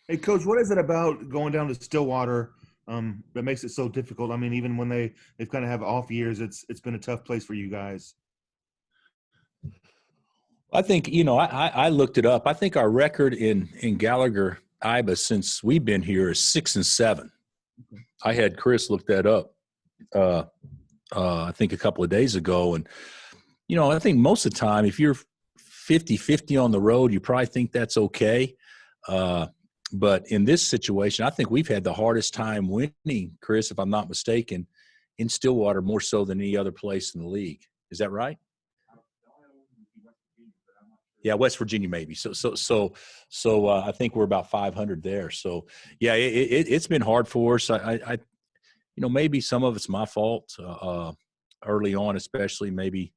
Hey, Coach, what is it about going down to Stillwater that makes it so difficult? I mean, even when they've kind of have off years, it's been a tough place for you guys. I think, I looked it up. I think our record in Gallagher, Iba, since we've been here is 6-7. I had Chris look that up, I think a couple of days ago. And, I think most of the time, if you're 50-50 on the road, you probably think that's okay. But in this situation, I think we've had the hardest time winning, Chris, if I'm not mistaken, in Stillwater more so than any other place in the league. Is that right? Yeah, West Virginia maybe. So I think we're about 500 there. So yeah, it's been hard for us. Maybe some of it's my fault early on, especially maybe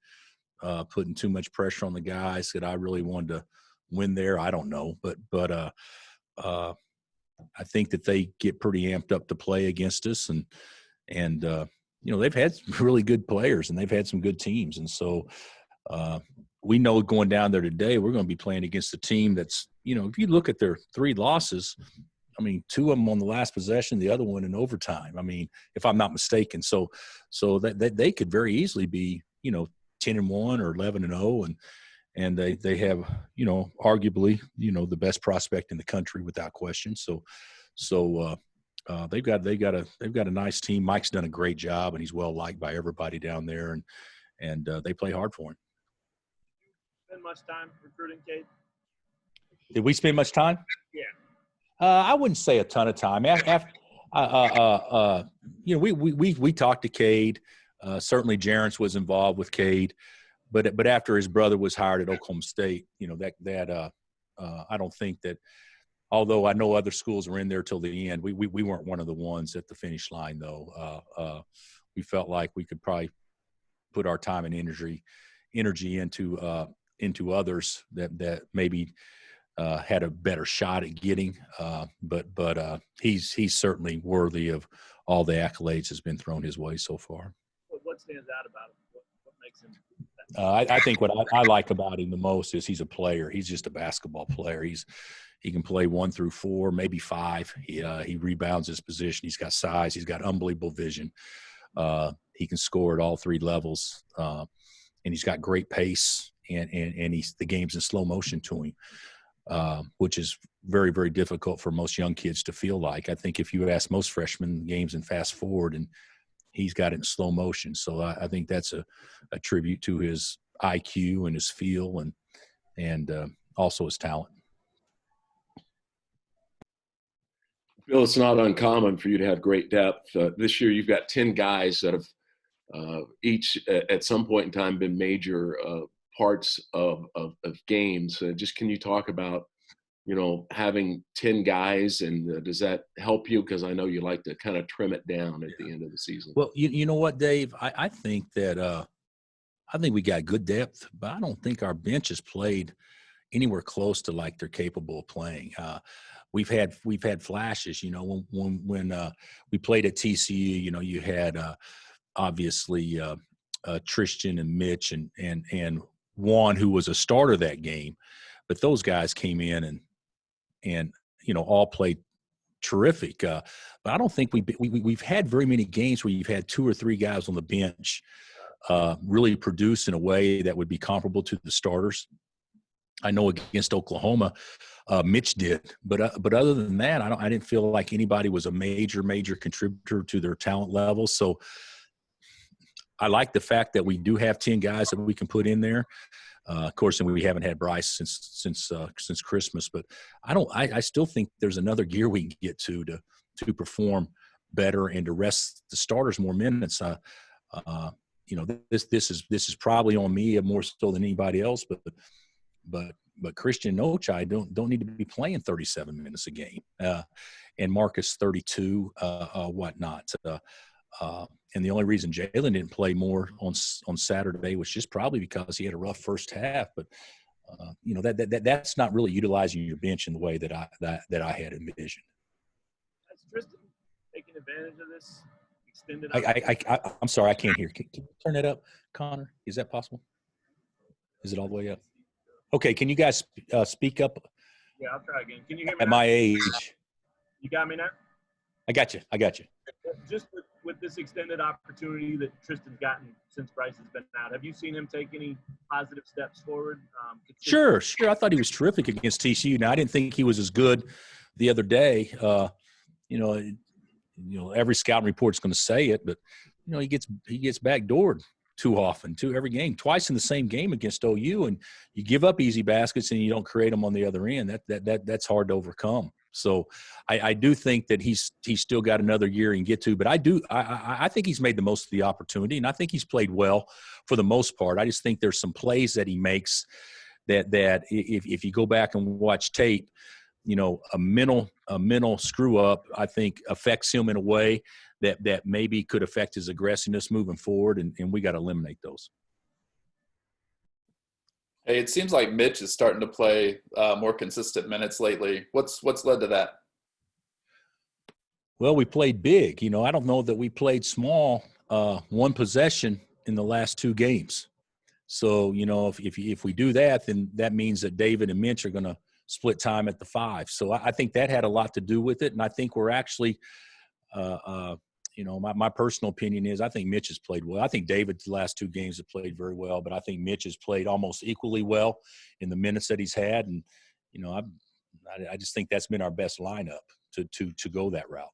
putting too much pressure on the guys that I really wanted to win there. I don't know, but I think that they get pretty amped up to play against us, and they've had really good players and they've had some good teams, and so we know going down there today we're going to be playing against a team that's, if you look at their 3 losses, I mean, 2 of them on the last possession, the other one in overtime. I mean, if I'm not mistaken, so that they could very easily be 10-1 or 11-0, and they have arguably the best prospect in the country without question. So they've got a nice team. Mike's done a great job, and he's well liked by everybody down there, and they play hard for him. Spend much time recruiting, Cade? Did we spend much time? Yeah. I wouldn't say a ton of time. We talked to Cade. Certainly, Jarence was involved with Cade, but after his brother was hired at Oklahoma State, I don't think that. Although I know other schools were in there till the end, we weren't one of the ones at the finish line, though. We felt like we could probably put our time and energy into others that maybe had a better shot at getting. But he's certainly worthy of all the accolades that's been thrown his way so far. What stands out about him? What makes him? I think what I like about him the most is he's a player. He's just a basketball player. He can play 1 through 4, maybe 5. He rebounds his position. He's got size. He's got unbelievable vision. He can score at all 3 levels, and he's got great pace. And the game's in slow motion to him, which is very, very difficult for most young kids to feel like. I think if you ask most freshmen, the game's in fast forward, and he's got it in slow motion. So I think that's a tribute to his IQ and his feel, and also his talent. Bill, it's not uncommon for you to have great depth. This year, you've got 10 guys that have each at some point in time been major parts of games. Just can you talk about, having 10 guys, and does that help you? Because I know you like to kind of trim it down at the end of the season. Well, you know what, Dave? I think that I think we got good depth, but I don't think our bench has played anywhere close to like they're capable of playing. We've had flashes, when we played at TCU, you had obviously Tristan and Mitch and Juan, who was a starter that game, but those guys came in and all played terrific. But I don't think we've had very many games where you've had 2 or 3 guys on the bench really produce in a way that would be comparable to the starters. I know against Oklahoma, Mitch did, but other than that, I didn't feel like anybody was a major contributor to their talent level. So I like the fact that we do have 10 guys that we can put in there. Of course, and we haven't had Bryce since Christmas, but I still think there's another gear we can get to perform better and to rest the starters more minutes. This is probably on me more so than anybody else, but Christian Ochai don't need to be playing 37 minutes a game, and Marcus 32, whatnot. And the only reason Jalen didn't play more on Saturday was just probably because he had a rough first half. But that's not really utilizing your bench in the way that I had envisioned. Has Tristan taking advantage of this extended? I'm sorry, I can't hear. Can you turn that up, Connor? Is that possible? Is it all the way up? Okay, can you guys speak up? Yeah, I'll try again. Can you hear me? At my age, You got me now? I got you. Just with this extended opportunity that Tristan's gotten since Bryce has been out, have you seen him take any positive steps forward? Sure. I thought he was terrific against TCU. Now, I didn't think he was as good the other day. Every scouting report's going to say it, but he gets backdoored too often, every game, twice in the same game against OU, and you give up easy baskets and you don't create them on the other end. That's hard to overcome. So I do think that he's still got another year he can get to, but I think he's made the most of the opportunity, and I think he's played well for the most part. I just think there's some plays that he makes that if you go back and watch tape, a mental screw up, I think affects him in a way that maybe could affect his aggressiveness moving forward, and we got to eliminate those. Hey, it seems like Mitch is starting to play more consistent minutes lately. What's led to that? Well, we played big. I don't know that we played small one possession in the last two games. So, if we do that, then that means that David and Mitch are going to split time at the 5. So I think that had a lot to do with it. And I think we're actually, my personal opinion is I think Mitch has played well. I think David's last two games have played very well, but I think Mitch has played almost equally well in the minutes that he's had. And, I just think that's been our best lineup to go that route.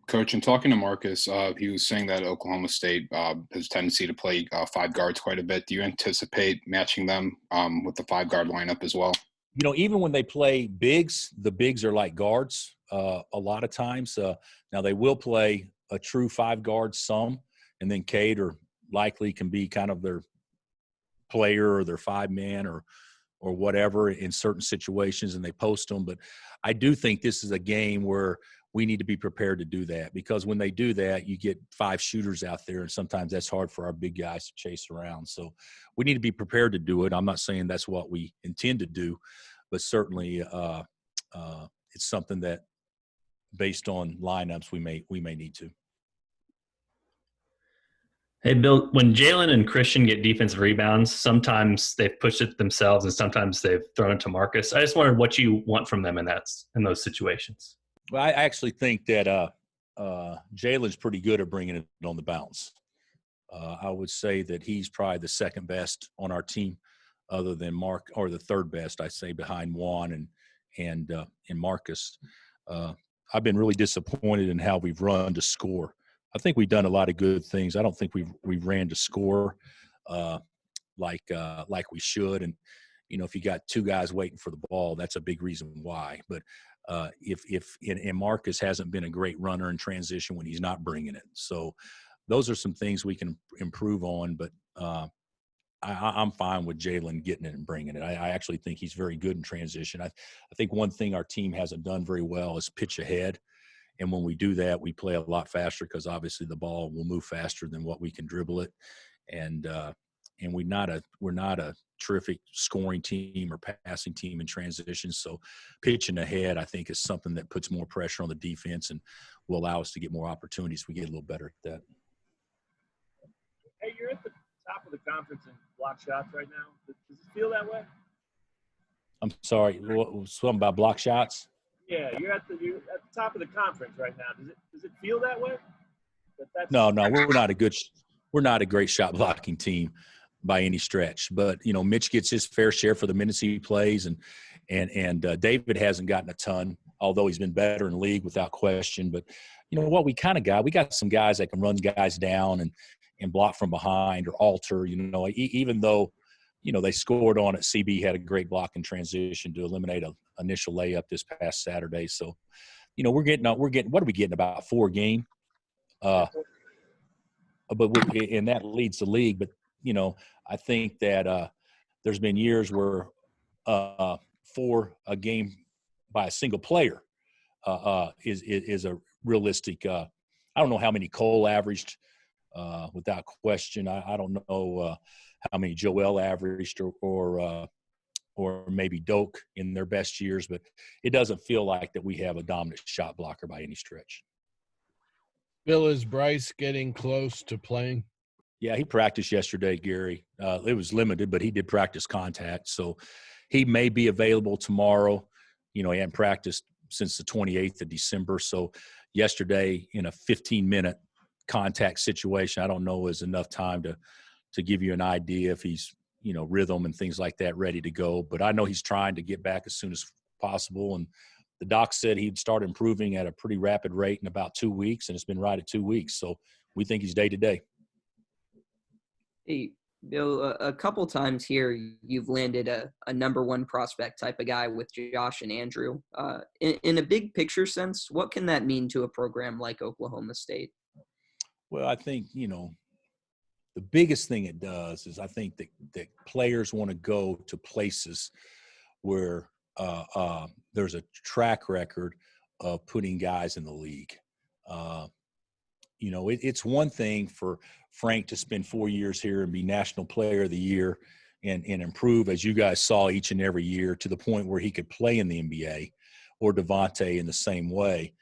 Coach, in talking to Marcus, he was saying that Oklahoma State has a tendency to play 5 guards quite a bit. Do you anticipate matching them with the 5-guard lineup as well? Even when they play bigs, the bigs are like guards a lot of times. Now, they will play a true 5 guard some, and then Cade or likely can be kind of their player or their 5-man or whatever in certain situations, and they post them. But I do think this is a game where we need to be prepared to do that, because when they do that, you get 5 shooters out there, and sometimes that's hard for our big guys to chase around. So we need to be prepared to do it. I'm not saying that's what we intend to do, but certainly it's something that, based on lineups, we may need to. Hey, Bill, when Jalen and Christian get defensive rebounds, sometimes they've pushed it themselves and sometimes they've thrown it to Marcus. I just wondered what you want from them in those situations. Well, I actually think that Jalen's pretty good at bringing it on the bounce. I would say that he's probably the second best on our team, other than Mark, or the third best, I say, behind Juan and Marcus. I've been really disappointed in how we've run to score. I think we've done a lot of good things. I don't think we've ran to score like we should. And if you got 2 guys waiting for the ball, that's a big reason why. But and Marcus hasn't been a great runner in transition when he's not bringing it. So those are some things we can improve on. But I'm fine with Jalen getting it and bringing it. I actually think he's very good in transition. I think one thing our team hasn't done very well is pitch ahead. And when we do that, we play a lot faster, because obviously the ball will move faster than what we can dribble it. And we're not a terrific scoring team or passing team in transition. So pitching ahead, I think, is something that puts more pressure on the defense and will allow us to get more opportunities. We get a little better at that. Hey, you're at the top of the conference in block shots right now. Does it feel that way? I'm sorry, something about block shots? Yeah, you're at the top of the conference right now. Does it feel that way? No, we're not a great shot blocking team by any stretch. But Mitch gets his fair share for the minutes he plays, and David hasn't gotten a ton, although he's been better in league without question. But what we kind of got, we got some guys that can run guys down and block from behind or alter. Even though they scored on it, CB had a great block in transition to eliminate an initial layup this past Saturday. So we're getting what are we getting, about 4 a game? And that leads the league. But I think that there's been years where 4 a game by a single player is a realistic. I don't know how many Cole averaged, without question. I don't know how many Joel averaged or maybe Doak in their best years, but it doesn't feel like that we have a dominant shot blocker by any stretch. Bill, is Bryce getting close to playing? Yeah, he practiced yesterday, Gary. It was limited, but he did practice contact. So he may be available tomorrow. He hadn't practiced since the 28th of December. So yesterday in a 15-minute contact situation, I don't know is enough time to give you an idea if he's, rhythm and things like that ready to go. But I know he's trying to get back as soon as possible. And the doc said he'd start improving at a pretty rapid rate in about 2 weeks, and it's been right at 2 weeks. So we think he's day to day. Hey, Bill, a couple times here you've landed a number one prospect type of guy with Josh and Andrew. In a big picture sense, what can that mean to a program like Oklahoma State? Well, I think, the biggest thing it does is I think that players want to go to places where there's a track record of putting guys in the league. It's one thing for Frank to spend 4 years here and be National Player of the Year and improve, as you guys saw, each and every year to the point where he could play in the NBA, or Devontae in the same way.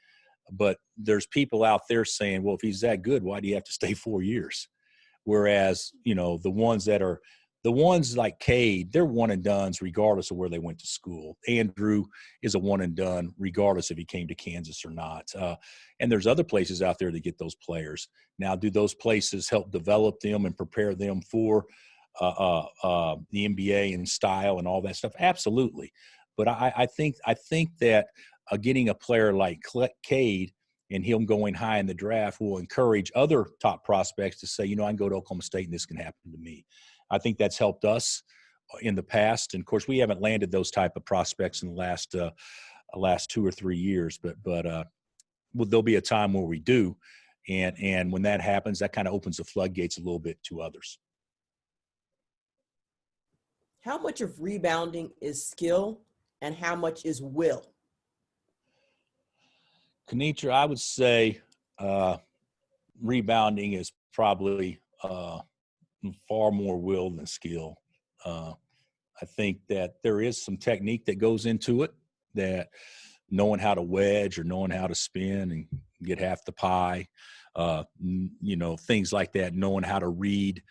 But there's people out there saying, well, if he's that good, why do you have to stay 4 years? Whereas, the ones like Cade, they're one and dones regardless of where they went to school. Andrew is a one and done regardless if he came to Kansas or not. And there's other places out there that get those players. Now, do those places help develop them and prepare them for the NBA and style and all that stuff? Absolutely. But I think that getting a player like Cade and him going high in the draft will encourage other top prospects to say, I can go to Oklahoma State and this can happen to me. I think that's helped us in the past. And, of course, we haven't landed those type of prospects in the last 2 or 3 years. But there'll be a time where we do. And when that happens, that kind of opens the floodgates a little bit to others. How much of rebounding is skill and how much is will? Kenitra, I would say rebounding is probably far more will than skill. I think that there is some technique that goes into it, that knowing how to wedge or knowing how to spin and get half the pie, things like that, knowing how to read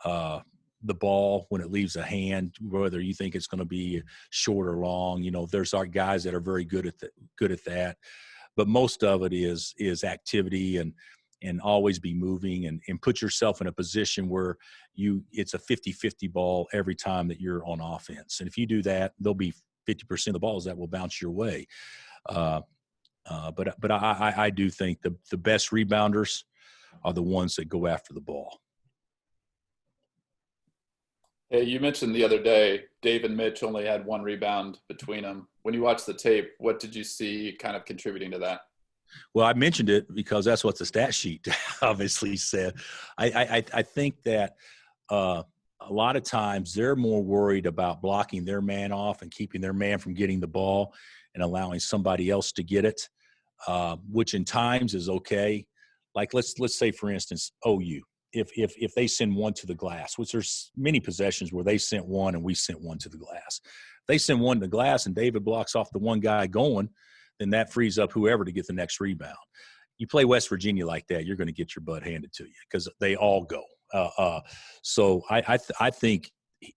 the ball when it leaves a hand, whether you think it's going to be short or long. There's our guys that are very good at that. But most of it is activity and always be moving and put yourself in a position where it's a 50-50 ball every time that you're on offense. And if you do that, there'll be 50% of the balls that will bounce your way. But I do think the best rebounders are the ones that go after the ball. Hey, you mentioned the other day, Dave and Mitch only had one rebound between them. When you watched the tape, what did you see kind of contributing to that? Well, I mentioned it because that's what the stat sheet obviously said. I think that a lot of times they're more worried about blocking their man off and keeping their man from getting the ball and allowing somebody else to get it, which in times is okay. Like let's say, for instance, OU. If they send one to the glass, which there's many possessions where they sent one and we sent one to the glass. If they send one to the glass and David blocks off the one guy going, then that frees up whoever to get the next rebound. You play West Virginia like that, you're going to get your butt handed to you because they all go. So I think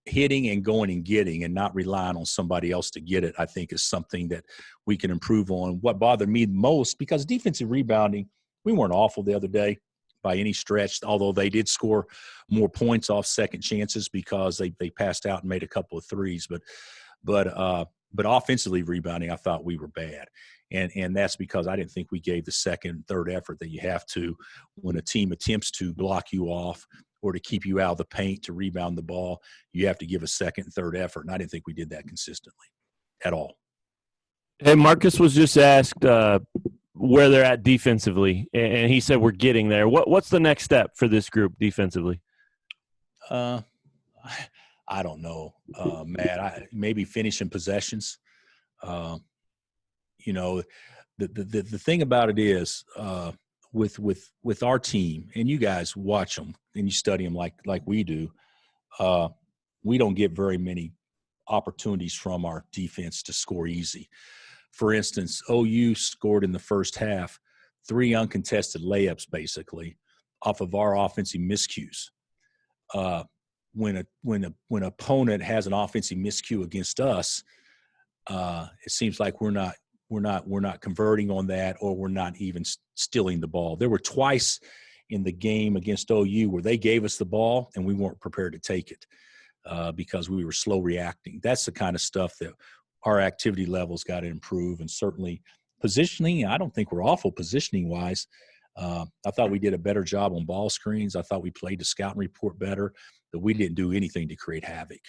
hitting and going and getting and not relying on somebody else to get it, I think is something that we can improve on. What bothered me most, because defensive rebounding, we weren't awful the other day by any stretch, although they did score more points off second chances because they passed out and made a couple of threes. But offensively rebounding, I thought we were bad. And that's because I didn't think we gave the second, third effort that you have to when a team attempts to block you off or to keep you out of the paint to rebound the ball. You have to give a second and third effort, and I didn't think we did that consistently at all. Hey, Marcus was just asked where they're at defensively, and he said we're getting there. What's the next step for this group defensively? I don't know, Matt. Maybe finishing possessions. The thing about it is with our team, and you guys watch them and you study them like we do. We don't get very many opportunities from our defense to score easy. For instance, OU scored in the first half 3 uncontested layups basically off of our offensive miscues. when an opponent has an offensive miscue against us, it seems like we're not converting on that, or we're not even stealing the ball. There were twice in the game against OU where they gave us the ball and we weren't prepared to take it because we were slow reacting. That's the kind of stuff that our activity levels got to improve. And certainly positioning, I don't think we're awful positioning wise. I thought we did a better job on ball screens. I thought we played the scouting report better, that we didn't do anything to create havoc.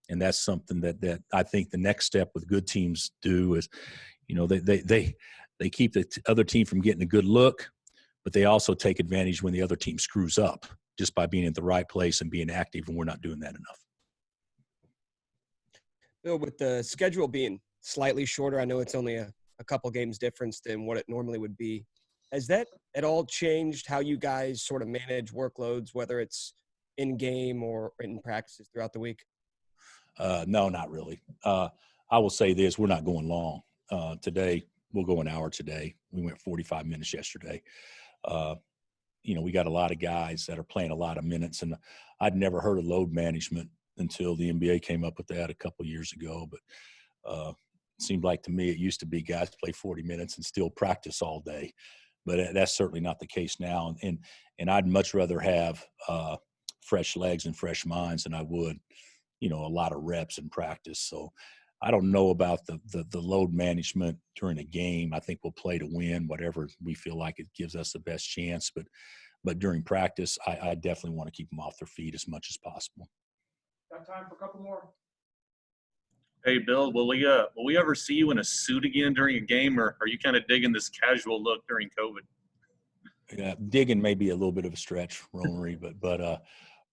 And that's something that I think the next step with good teams do is, they keep the other team from getting a good look, but they also take advantage when the other team screws up just by being at the right place and being active, and we're not doing that enough. Bill, with the schedule being slightly shorter, I know it's only a couple games difference than what it normally would be. Has that at all changed how you guys sort of manage workloads, whether it's in game or in practices throughout the week? No, not really. I will say this, we're not going long. Today, we'll go an hour today. We went 45 minutes yesterday. We got a lot of guys that are playing a lot of minutes, and I'd never heard of load management until the NBA came up with that a couple years ago. But it seemed like to me it used to be guys play 40 minutes and still practice all day. But that's certainly not the case now. And I'd much rather have fresh legs and fresh minds than I would, a lot of reps in practice. So I don't know about the load management during a game. I think we'll play to win, whatever we feel like it gives us the best chance. But during practice, I definitely want to keep them off their feet as much as possible. Got time for a couple more. Hey, Bill, will we ever see you in a suit again during a game, or are you kind of digging this casual look during COVID? Yeah, digging may be a little bit of a stretch, Romery, but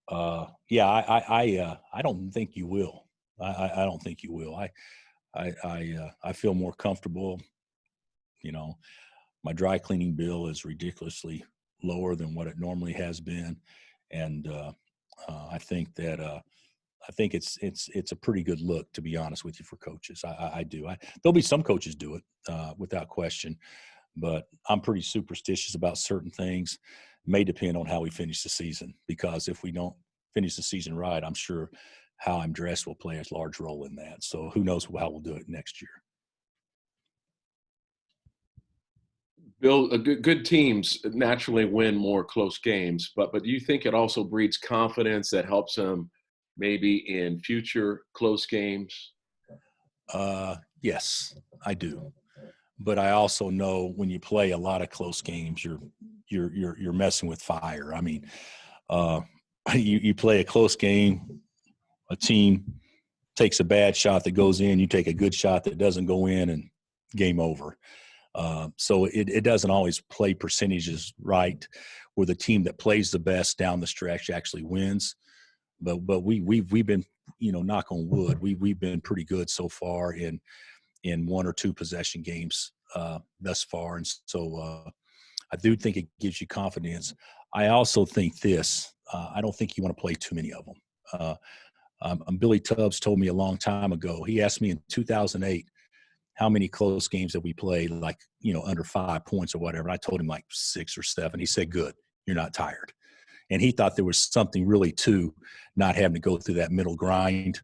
I don't think you will. I don't think you will. I feel more comfortable. My dry cleaning bill is ridiculously lower than what it normally has been, and I think that I think it's a pretty good look, to be honest with you, for coaches. I do. There'll be some coaches do it without question, but I'm pretty superstitious about certain things. May depend on how we finish the season, because if we don't finish the season right, I'm sure how I'm dressed will play a large role in that. So who knows how we'll do it next year. Bill, good teams naturally win more close games, but do you think it also breeds confidence that helps them maybe in future close games? Yes, I do. But I also know when you play a lot of close games, you're messing with fire. I mean, you play a close game, a team takes a bad shot that goes in, you take a good shot that doesn't go in, and game over. So it doesn't always play percentages right, where the team that plays the best down the stretch actually wins. But we've been, knock on wood, we've been pretty good so far in one or two possession games thus far, and so I do think it gives you confidence. I also think this. I don't think you want to play too many of them. Billy Tubbs told me a long time ago. He asked me in 2008 how many close games that we played, like under 5 points or whatever. And I told him like 6 or 7. He said, "Good, you're not tired." And he thought there was something really to not having to go through that middle grind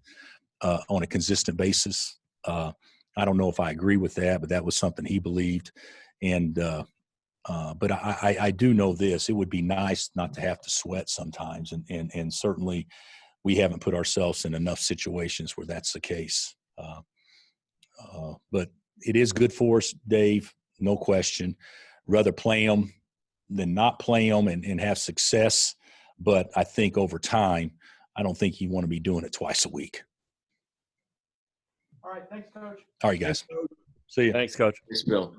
on a consistent basis. I don't know if I agree with that, but that was something he believed. And but I do know this: it would be nice not to have to sweat sometimes, and certainly we haven't put ourselves in enough situations where that's the case. But it is good for us, Dave, no question. Rather play them than not play them and have success. But I think over time, I don't think you want to be doing it twice a week. All right, thanks, Coach. All right, guys. See you. Thanks, Coach. Thanks, Bill.